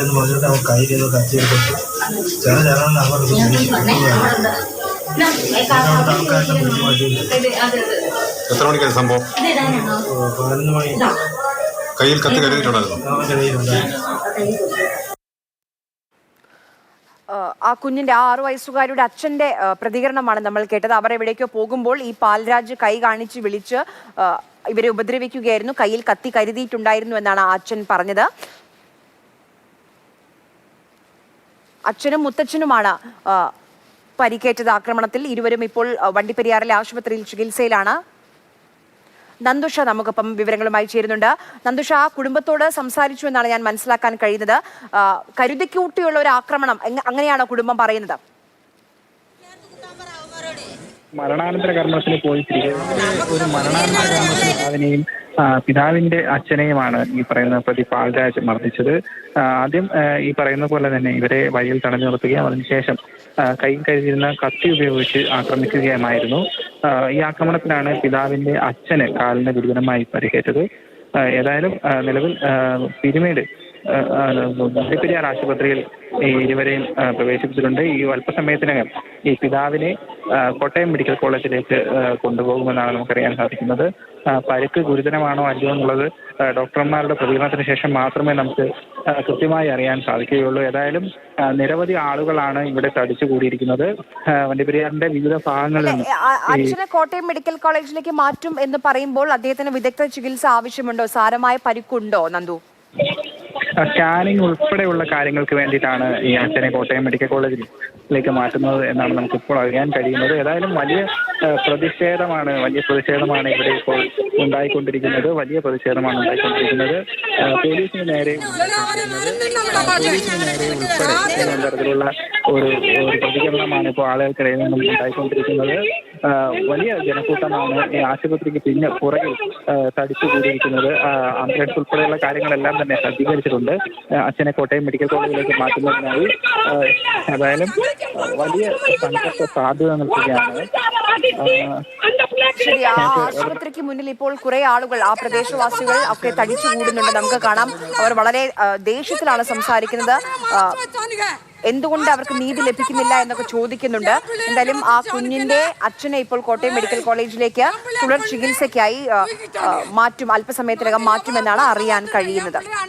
എന്ന് പറഞ്ഞിട്ട് അവൻ കയ്യിലേതോ കത്തിയെടുത്തിട്ട് ചില ചിലന്ന് അങ്ങോട്ട് ആൾക്കാരുടെ എത്ര മണിക്കാണ് സംഭവം? 11 മണി. കയ്യിൽ കത്തി കരുതിയിട്ടുണ്ടായിരുന്നു. അവൻ്റെ കയ്യിലുണ്ടായിരുന്നു. ആ കുഞ്ഞിന്റെ 6 വയസ്സുകാരുടെ അച്ഛന്റെ പ്രതികരണമാണ് നമ്മൾ കേട്ടത്. അവർ എവിടേക്കോ പോകുമ്പോൾ ഈ പാൽരാജ് കൈ കാണിച്ച് വിളിച്ച് ഇവരെ ഉപദ്രവിക്കുകയായിരുന്നു. കയ്യിൽ കത്തി കരുതിയിട്ടുണ്ടായിരുന്നു എന്നാണ് ആ അച്ഛൻ പറഞ്ഞത്. അച്ഛനും മുത്തച്ഛനുമാണ് പരിക്കേറ്റത് ആക്രമണത്തിൽ. ഇരുവരും ഇപ്പോൾ വണ്ടിപ്പെരിയാറിലെ ആശുപത്രിയിൽ ചികിത്സയിലാണ്. നന്ദുഷ നമുക്കൊപ്പം വിവരങ്ങളുമായി ചേരുന്നുണ്ട്. നന്ദുഷ, ആ കുടുംബത്തോട് സംസാരിച്ചു എന്നാണ് ഞാൻ മനസ്സിലാക്കാൻ കഴിയുന്നത്. കരുതിക്കൂട്ടിയുള്ള ഒരു ആക്രമണം അങ്ങനെയാണോ കുടുംബം പറയുന്നത്? മരണാനന്തര കർമ്മത്തിന് ഒരു മരണാനന്തര കർമ്മത്തിന് അവനെയും പിതാവിന്റെ അച്ഛനെയുമാണ് ഈ പറയുന്ന പ്രതി പാൽരാജ് മർദ്ദിച്ചത്. ആദ്യം ഈ പറയുന്ന പോലെ തന്നെ ഇവരെ വഴിയിൽ തടഞ്ഞു നിർത്തുകയും അതിനുശേഷം കൈയിൽ കരുതിയിരുന്ന കത്തി ഉപയോഗിച്ച് ആക്രമിക്കുകയുമായിരുന്നു. ഈ ആക്രമണത്തിലാണ് പിതാവിന്റെ അച്ഛന് കാലിന് ഗുരുതരമായി പരിക്കേറ്റത്. ഏതായാലും നിലവിൽ പിരിമേട് വണ്ടിപ്പെരിയാർ ആശുപത്രിയിൽ ഈ ഇരുവരെയും പ്രവേശിപ്പിച്ചിട്ടുണ്ട്. ഈ അല്പസമയത്തിനകം ഈ പിതാവിനെ കോട്ടയം മെഡിക്കൽ കോളേജിലേക്ക് കൊണ്ടുപോകുമെന്നാണ് നമുക്കറിയാൻ സാധിക്കുന്നത്. പരിക്ക് ഗുരുതരമാണോ അല്ലയോ എന്നുള്ളത് ഡോക്ടർമാരുടെ പ്രതികരണത്തിന് ശേഷം മാത്രമേ നമുക്ക് കൃത്യമായി അറിയാൻ സാധിക്കുകയുള്ളൂ. ഏതായാലും നിരവധി ആളുകളാണ് ഇവിടെ തടിച്ചു കൂടിയിരിക്കുന്നത്. വണ്ടിപ്പെരിയാറിന്റെ വിവിധ ഭാഗങ്ങളിൽ നിന്ന് അച്ഛനെ കോട്ടയം മെഡിക്കൽ കോളേജിലേക്ക് മാറ്റും എന്ന് പറയുമ്പോൾ അദ്ദേഹത്തിന് വിദഗ്ധ ചികിത്സ ആവശ്യമുണ്ടോ? സാരമായ പരിക്കുണ്ടോ നന്ദു? സ്കാനിങ് ഉൾപ്പെടെയുള്ള കാര്യങ്ങൾക്ക് വേണ്ടിയിട്ടാണ് ഈ അച്ഛനെ കോട്ടയം മെഡിക്കൽ കോളേജിലേക്ക് മാറ്റുന്നത് എന്നാണ് നമുക്കിപ്പോൾ അറിയാൻ കഴിയുന്നത്. ഏതായാലും വലിയ പ്രതിഷേധമാണ് ഇവിടെ ഇപ്പോൾ ഉണ്ടായിക്കൊണ്ടിരിക്കുന്നത്. പോലീസിന് നേരെ ഉൾപ്പെടെ തരത്തിലുള്ള ഒരു പ്രതികരണമാണ് ഇപ്പോൾ ആളുകൾക്കിടയിൽ നിന്നും ഉണ്ടായിക്കൊണ്ടിരിക്കുന്നത്. വലിയ ജനക്കൂട്ടമാണ് ഈ ആശുപത്രിക്ക് പുറകിൽ തടിച്ചു കൂടിയിരിക്കുന്നത്. ആംബുലൻസ് ഉൾപ്പെടെയുള്ള കാര്യങ്ങളെല്ലാം തന്നെ സജ്ജീകരിച്ചിട്ടുണ്ട് അച്ഛനെ കോട്ടയം മെഡിക്കൽ കോളേജിലേക്ക് മാറ്റുന്നതിനായി. ഏതായാലും വലിയ സംഘർഷ സാധ്യത നിൽക്കുകയാണ്. ശരി, ആ ആശുപത്രിക്ക് മുന്നിൽ ഇപ്പോൾ കുറെ ആളുകൾ, ആ പ്രദേശവാസികൾ ഒക്കെ തടിച്ചു കൂടുന്നുണ്ട്. നമുക്ക് കാണാം, അവർ വളരെ ദേഷ്യത്തിലാണ് സംസാരിക്കുന്നത്. എന്തുകൊണ്ട് അവർക്ക് നീതി ലഭിക്കുന്നില്ല എന്നൊക്കെ ചോദിക്കുന്നുണ്ട്. എന്തായാലും ആ കുഞ്ഞിന്റെ അച്ഛനെ ഇപ്പോൾ കോട്ടയം മെഡിക്കൽ കോളേജിലേക്ക് തുടർ ചികിത്സയ്ക്കായി അല്പസമയത്തിനകം മാറ്റുമെന്നാണ് അറിയാൻ കഴിയുന്നത്.